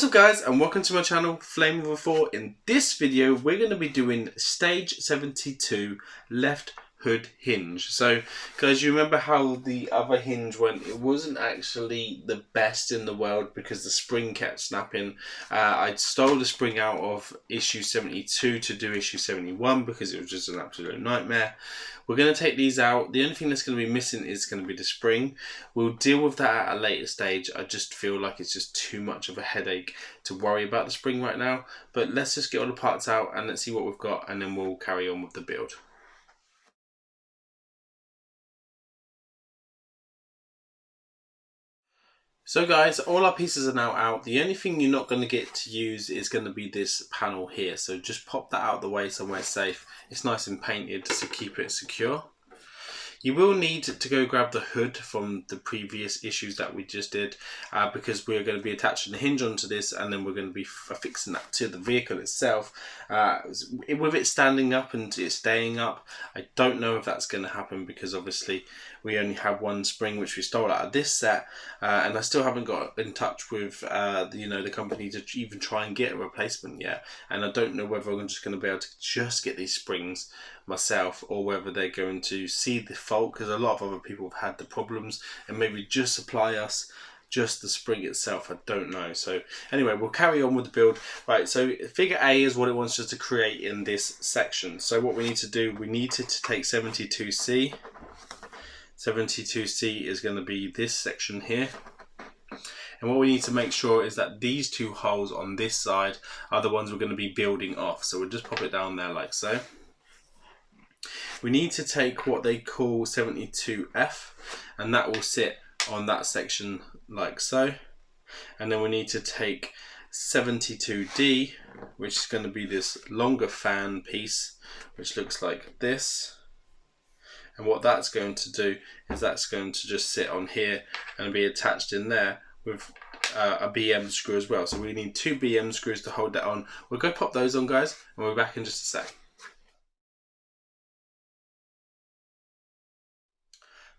What's up guys, and welcome to my channel Flame of a 4. In this video we're going to be doing stage 72 left hood hinge. So guys, you remember how the other hinge went? It wasn't actually the best in the world because the spring kept snapping. I stole the spring out of issue 72 to do issue 71 because it was just an absolute nightmare. We're going to take these out. The only thing that's going to be missing is going to be the spring. We'll deal with that at a later stage. I just feel like it's just too much of a headache to worry about the spring right now. But let's just get all the parts out and let's see what we've got, and then we'll carry on with the build. So guys, all our pieces are now out. The only thing you're not going to get to use is going to be this panel here. So just pop that out of the way somewhere safe. It's nice and painted to keep it secure. You will need to go grab the hood from the previous issues that we just did because we're going to be attaching the hinge onto this, and then we're going to be affixing that to the vehicle itself. With it standing up and it staying up, I don't know if that's going to happen because obviously we only have one spring which we stole out of this set, and I still haven't got in touch with the company to even try and get a replacement yet. And I don't know whether I'm just going to be able to just get these springs myself or whether they're going to see the fault, because a lot of other people have had the problems and maybe just supply us just the spring itself. I don't know. So anyway, we'll carry on with the build. Right, so figure A is what it wants us to create in this section. So what we need to do, we need to take 72C. 72C is going to be this section here. And what we need to make sure is that these two holes on this side are the ones we're going to be building off. So we'll just pop it down there like so. We need to take what they call 72F, and that will sit on that section like so. And then we need to take 72D, which is going to be this longer fan piece, which looks like this. And what that's going to do is that's going to just sit on here and be attached in there with a BM screw as well. So we need two BM screws to hold that on. We'll go pop those on, guys, and we'll be back in just a sec.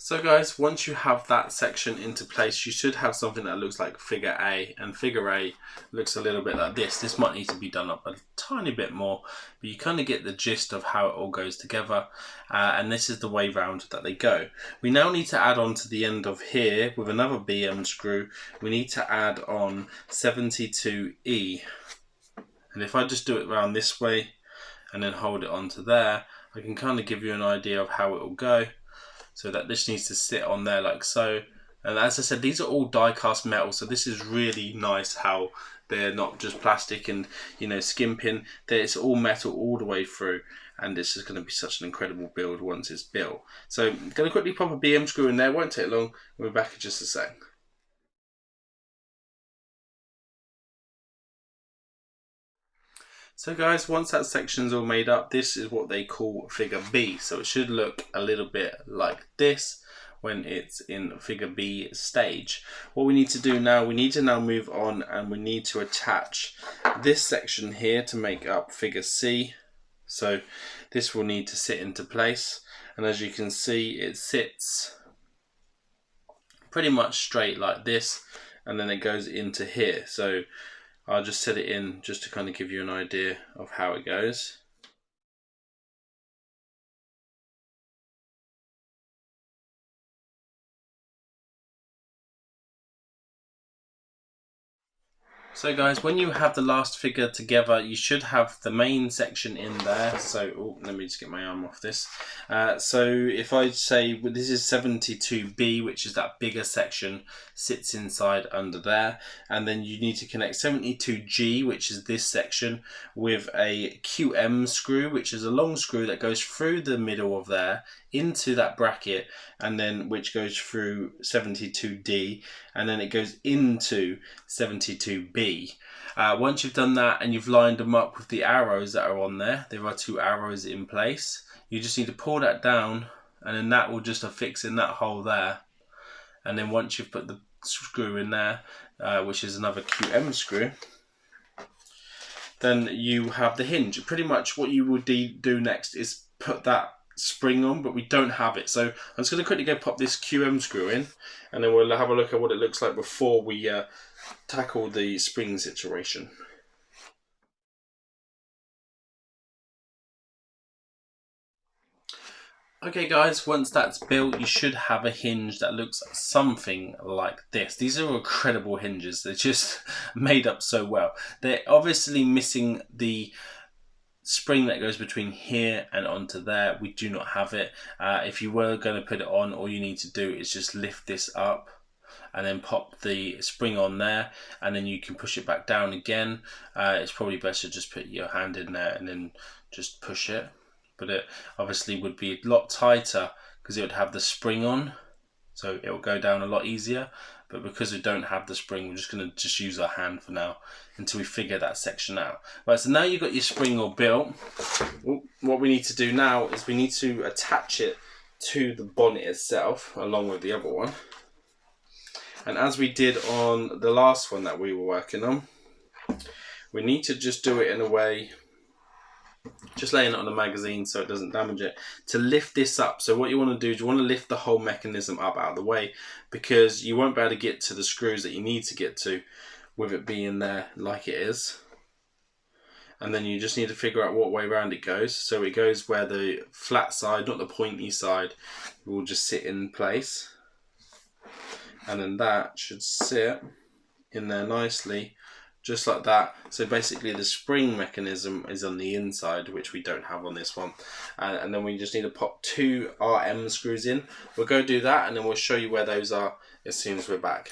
So guys, once you have that section into place, you should have something that looks like figure A, and figure A looks a little bit like this. This might need to be done up a tiny bit more, but you kind of get the gist of how it all goes together, and this is the way round that they go. We now need to add on to the end of here with another BM screw. We need to add on 72E, and if I just do it around this way and then hold it onto there, I can kind of give you an idea of how it will go. So that this needs to sit on there like so. And as I said, these are all die cast metal, so this is really nice how they're not just plastic and skimping. It's all metal all the way through, and it's just going to be such an incredible build once it's built. So I'm going to quickly pop a BM screw in there. Won't take long. We'll be back in just a sec. So guys, once that section's all made up, this is what they call figure B. So it should look a little bit like this when it's in figure B stage. What we need to do now, we need to now move on, and we need to attach this section here to make up figure C. So this will need to sit into place, and as you can see, it sits pretty much straight like this, and then it goes into here. So I'll just set it in just to kind of give you an idea of how it goes. So guys, when you have the last figure together, you should have the main section in there. So, let me just get my arm off this. So if I say, well, this is 72B, which is that bigger section, sits inside under there. And then you need to connect 72G, which is this section, with a QM screw, which is a long screw that goes through the middle of there, into that bracket, and then which goes through 72D, and then it goes into 72B. Once you've done that and you've lined them up with the arrows that are on there, there are two arrows in place. You just need to pull that down, and then that will just affix in that hole there. And then once you've put the screw in there, which is another QM screw, then you have the hinge. Pretty much what you would do next is put that spring on, but we don't have it. So I'm just going to quickly go pop this QM screw in, and then we'll have a look at what it looks like before we tackle the spring situation. Okay guys, once that's built, you should have a hinge that looks something like this. These are incredible hinges. They're just made up so well. They're obviously missing the spring that goes between here and onto there. We do not have it. If you were going to put it on, all you need to do is just lift this up and then pop the spring on there, and then you can push it back down again. It's probably best to just put your hand in there and then just push it. But it obviously would be a lot tighter because it would have the spring on, so it will go down a lot easier. But because we don't have the spring, we're just going to use our hand for now until we figure that section out. Right, so now you've got your spring all built. What we need to do now is we need to attach it to the bonnet itself along with the other one. And as we did on the last one that we were working on, we need to just do it in a way, just laying it on the magazine so it doesn't damage it, to lift this up. So what you want to do is you want to lift the whole mechanism up out of the way, because you won't be able to get to the screws that you need to get to with it being there like it is. And then you just need to figure out what way around it goes. So it goes where the flat side, not the pointy side, will just sit in place. And then that should sit in there nicely, just like that. So basically the spring mechanism is on the inside, which we don't have on this one. And then we just need to pop 2 RM screws in. We'll go do that and then we'll show you where those are as soon as we're back.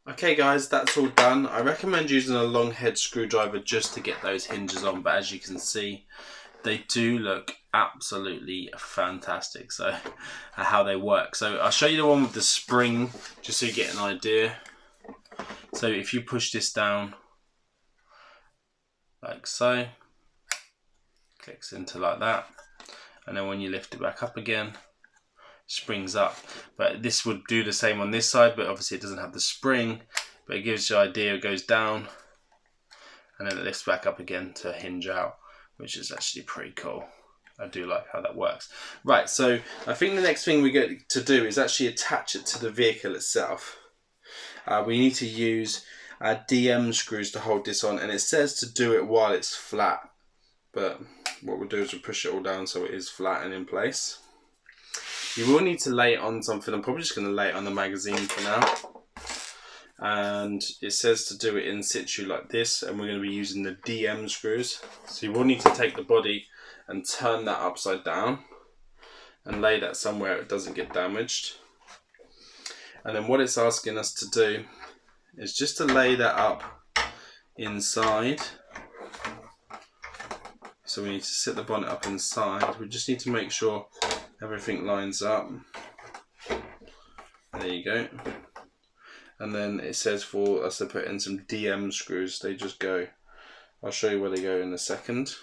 Okay guys, that's all done. I recommend using a long head screwdriver just to get those hinges on, but as you can see, they do look absolutely fantastic. So how they work. So I'll show you the one with the spring just so you get an idea. So if you push this down like so, clicks into like that, and then when you lift it back up again, springs up. But this would do the same on this side, but obviously it doesn't have the spring, but it gives you an idea. It goes down and then it lifts back up again to hinge out, which is actually pretty cool. I do like how that works. Right, so I think the next thing we get to do is actually attach it to the vehicle itself. We need to use DM screws to hold this on, and it says to do it while it's flat, but what we'll do is we'll push it all down so it is flat and in place. You will need to lay it on something. I'm probably just going to lay it on the magazine for now. And it says to do it in situ like this, and we're going to be using the DM screws. So you will need to take the body and turn that upside down and lay that somewhere it doesn't get damaged. And then what it's asking us to do is just to lay that up inside. So we need to sit the bonnet up inside. We just need to make sure everything lines up. There you go. And then it says for us to put in some DM screws. They just go, I'll show you where they go in a second.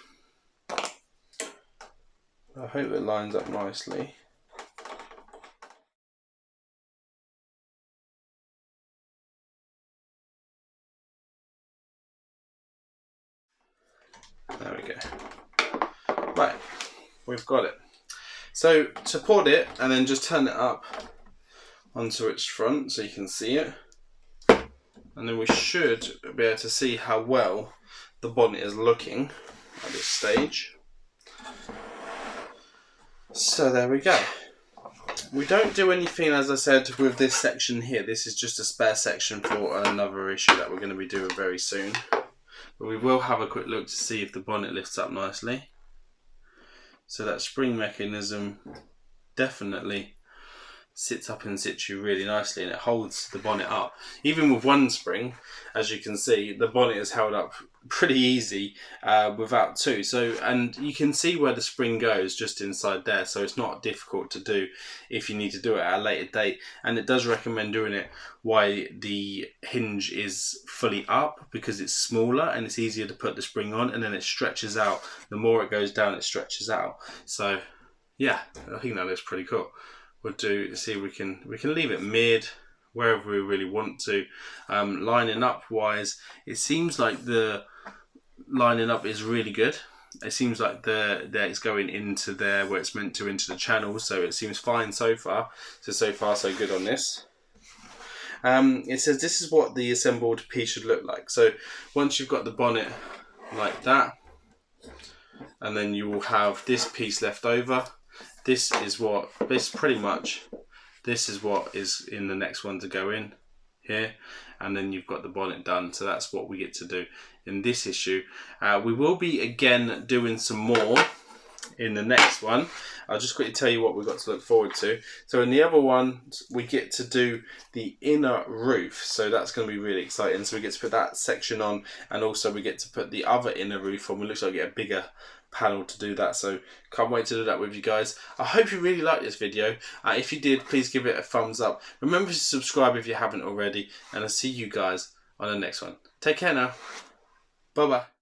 I hope it lines up nicely. There we go. Right, we've got it. So support it and then just turn it up onto its front so you can see it. And then we should be able to see how well the bonnet is looking at this stage. So there we go. We don't do anything, as I said, with this section here. This is just a spare section for another issue that we're going to be doing very soon. But we will have a quick look to see if the bonnet lifts up nicely. So that spring mechanism definitely sits up in situ really nicely, and it holds the bonnet up. Even with one spring, as you can see, the bonnet is held up pretty easy without 2. So, and you can see where the spring goes just inside there, so it's not difficult to do if you need to do it at a later date. And it does recommend doing it while the hinge is fully up, because it's smaller and it's easier to put the spring on, and then it stretches out. The more it goes down, it stretches out. So yeah, I think that looks pretty cool. We'll do, see if we can leave it mid, wherever we really want to. Lining up wise, it seems like the lining up is really good. It seems like that it's going into there where it's meant to, into the channel, so it seems fine so far. So far so good on this. It says this is what the assembled piece should look like. So once you've got the bonnet like that, and then you will have this piece left over. This is what is in the next one to go in here, and then you've got the bonnet done. So that's what we get to do in this issue. We will be again doing some more in the next one. I'll just quickly tell you what we've got to look forward to. So in the other one, we get to do the inner roof. So that's going to be really exciting. So we get to put that section on, and also we get to put the other inner roof on. It looks like we get a bigger panel to do that. So can't wait to do that with you guys. I hope you really liked this video. If you did, please give it a thumbs up. Remember to subscribe if you haven't already. And I'll see you guys on the next one. Take care now. Bye-bye.